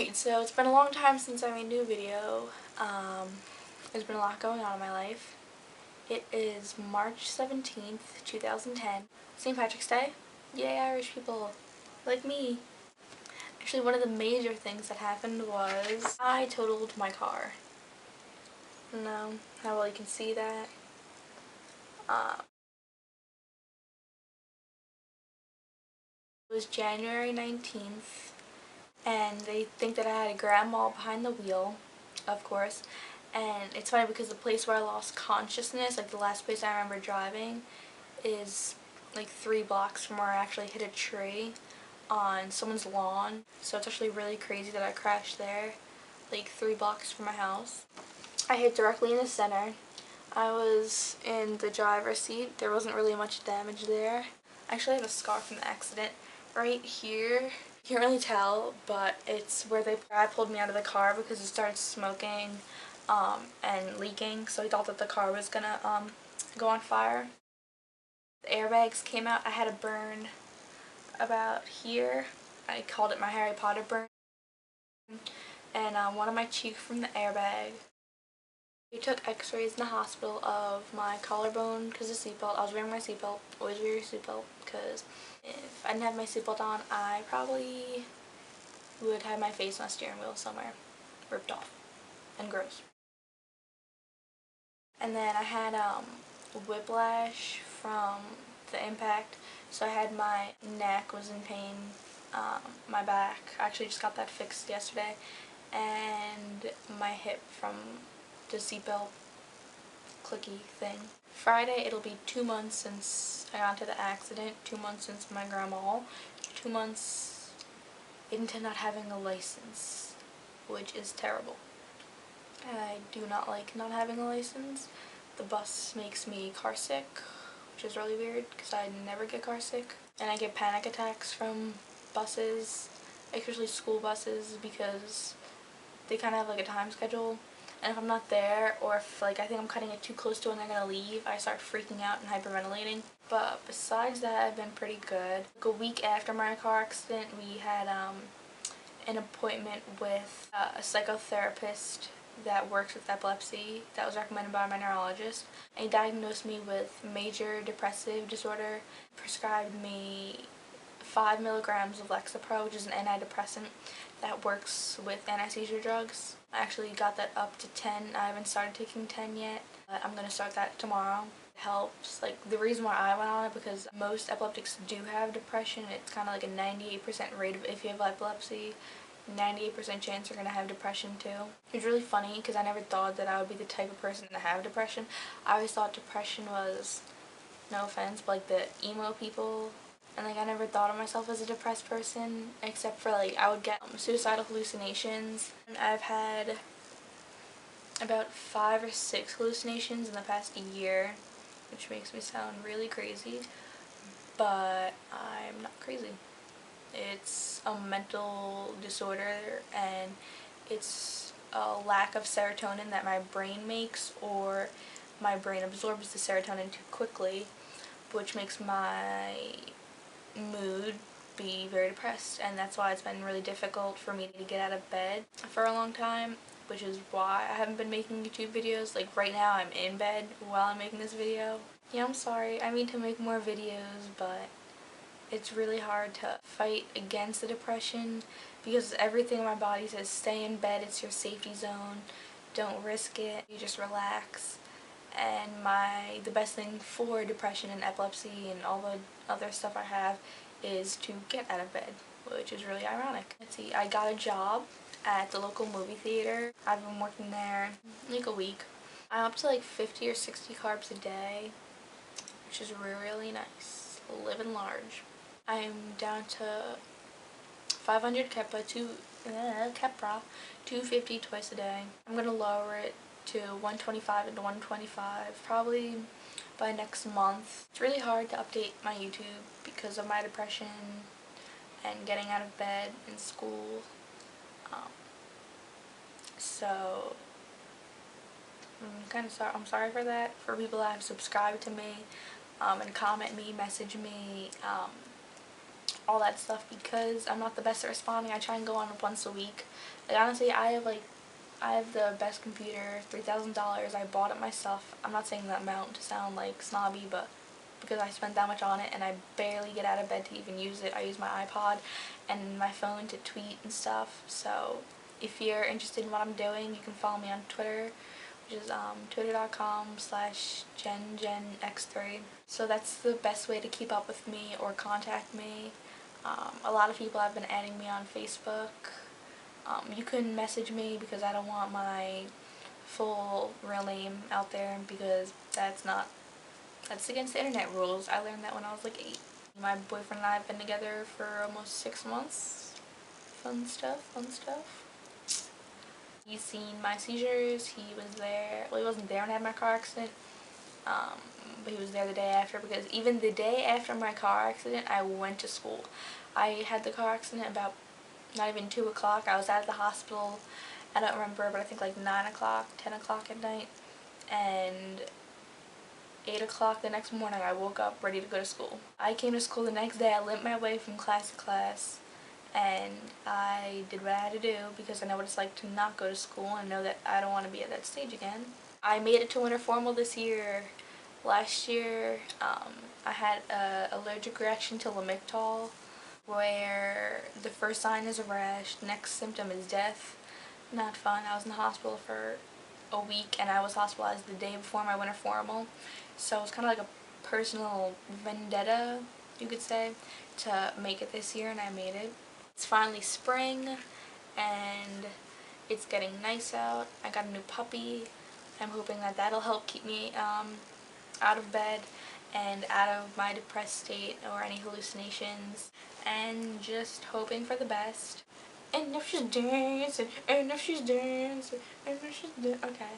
Alright, so it's been a long time since I made a new video. There's been a lot going on in my life. It is March 17th, 2010. St. Patrick's Day. Yay, Irish people. Like me. Actually, one of the major things that happened was I totaled my car. No, how well you can see that. It was January 19th. And they think that I had a grand mal behind the wheel, of course. And it's funny because the place where I lost consciousness, like the last place I remember driving, is like 3 blocks from where I actually hit a tree on someone's lawn. So it's actually really crazy that I crashed there, like 3 blocks from my house. I hit directly in the center. I was in the driver's seat. There wasn't really much damage there. I actually have a scar from the accident right here. You can't really tell, but it's where I pulled me out of the car because it started smoking and leaking, so I thought that the car was gonna go on fire. The airbags came out. I had a burn about here. I called it my Harry Potter burn. And one of my cheeks from the airbag. We took x-rays in the hospital of my collarbone because of seatbelt. I was wearing my seatbelt. Always wear your seatbelt because if I didn't have my seatbelt on, I probably would have my face on a steering wheel somewhere. Ripped off. And gross. And then I had whiplash from the impact. So I had my neck was in pain, my back. I actually just got that fixed yesterday. And my hip from the seatbelt clicky thing. Friday it'll be 2 months since I got into the accident, 2 months since my grandma, 2 months into not having a license, which is terrible. I do not like not having a license. The bus makes me car sick, which is really weird because I never get car sick. And I get panic attacks from buses, especially school buses, because they kind of have like a time schedule. And if I'm not there, or if like I think I'm cutting it too close to when they're gonna leave, I start freaking out and hyperventilating. But besides that, I've been pretty good. Like a week after my car accident, we had an appointment with a psychotherapist that works with epilepsy that was recommended by my neurologist. And he diagnosed me with major depressive disorder, prescribed me 5 milligrams of Lexapro, which is an antidepressant that works with anesthesia drugs. I actually got that up to 10. I haven't started taking 10 yet, but I'm going to start that tomorrow. It helps. Like, the reason why I went on it, because most epileptics do have depression. It's kind of like a 98% rate of if you have epilepsy, 98% chance you're going to have depression too. It's really funny because I never thought that I would be the type of person to have depression. I always thought depression was, no offense, but like the emo people. And like I never thought of myself as a depressed person, except for like I would get suicidal hallucinations. And I've had about 5 or 6 hallucinations in the past year, which makes me sound really crazy, but I'm not crazy. It's a mental disorder, and it's a lack of serotonin that my brain makes, or my brain absorbs the serotonin too quickly, which makes my mood be very depressed. And that's why it's been really difficult for me to get out of bed for a long time, which is why I haven't been making YouTube videos. Like right now I'm in bed while I'm making this video. Yeah, I'm sorry. I mean to make more videos, but it's really hard to fight against the depression because everything in my body says stay in bed, it's your safety zone, don't risk it, you just relax. And the best thing for depression and epilepsy and all the other stuff I have is to get out of bed, which is really ironic. Let's see, I got a job at the local movie theater. I've been working there like a week. I'm up to like 50 or 60 carbs a day, which is really nice. Living large. I'm down to 500 Kepa, 250 twice a day. I'm going to lower it to 125 and 125 probably by next month. It's really hard to update my YouTube because of my depression and getting out of bed and school. So I'm kind of sorry. I'm sorry for that. For people that have subscribed to me and comment me, message me, all that stuff because I'm not the best at responding. I try and go on once a week. Like honestly, I have the best computer, $3,000. I bought it myself. I'm not saying that amount to sound like snobby, but because I spent that much on it and I barely get out of bed to even use it. I use my iPod and my phone to tweet and stuff. So if you're interested in what I'm doing, you can follow me on Twitter, which is twitter.com/GenGenX3. So that's the best way to keep up with me or contact me. A lot of people have been adding me on Facebook. You can message me because I don't want my full real name out there because that's against the internet rules. I learned that when I was like 8. My boyfriend and I have been together for almost 6 months. Fun stuff, fun stuff. He's seen my seizures. He was there. Well, he wasn't there when I had my car accident. But he was there the day after because even the day after my car accident, I went to school. I had the car accident about not even 2 o'clock. I was at the hospital, I don't remember, but I think like 9 o'clock, 10 o'clock at night. And 8 o'clock the next morning I woke up ready to go to school. I came to school the next day. I limped my way from class to class and I did what I had to do because I know what it's like to not go to school and know that I don't want to be at that stage again. I made it to winter formal this year. Last year I had an allergic reaction to Lamictal where the first sign is a rash, next symptom is death. Not fun. I was in the hospital for a week and I was hospitalized the day before my winter formal. So it's kind of like a personal vendetta, you could say, to make it this year, and I made it. It's finally spring and it's getting nice out. I got a new puppy. I'm hoping that that'll help keep me out of bed and out of my depressed state or any hallucinations, and just hoping for the best. And if she's dancing, and if she's dancing, and if she's dancing. Okay.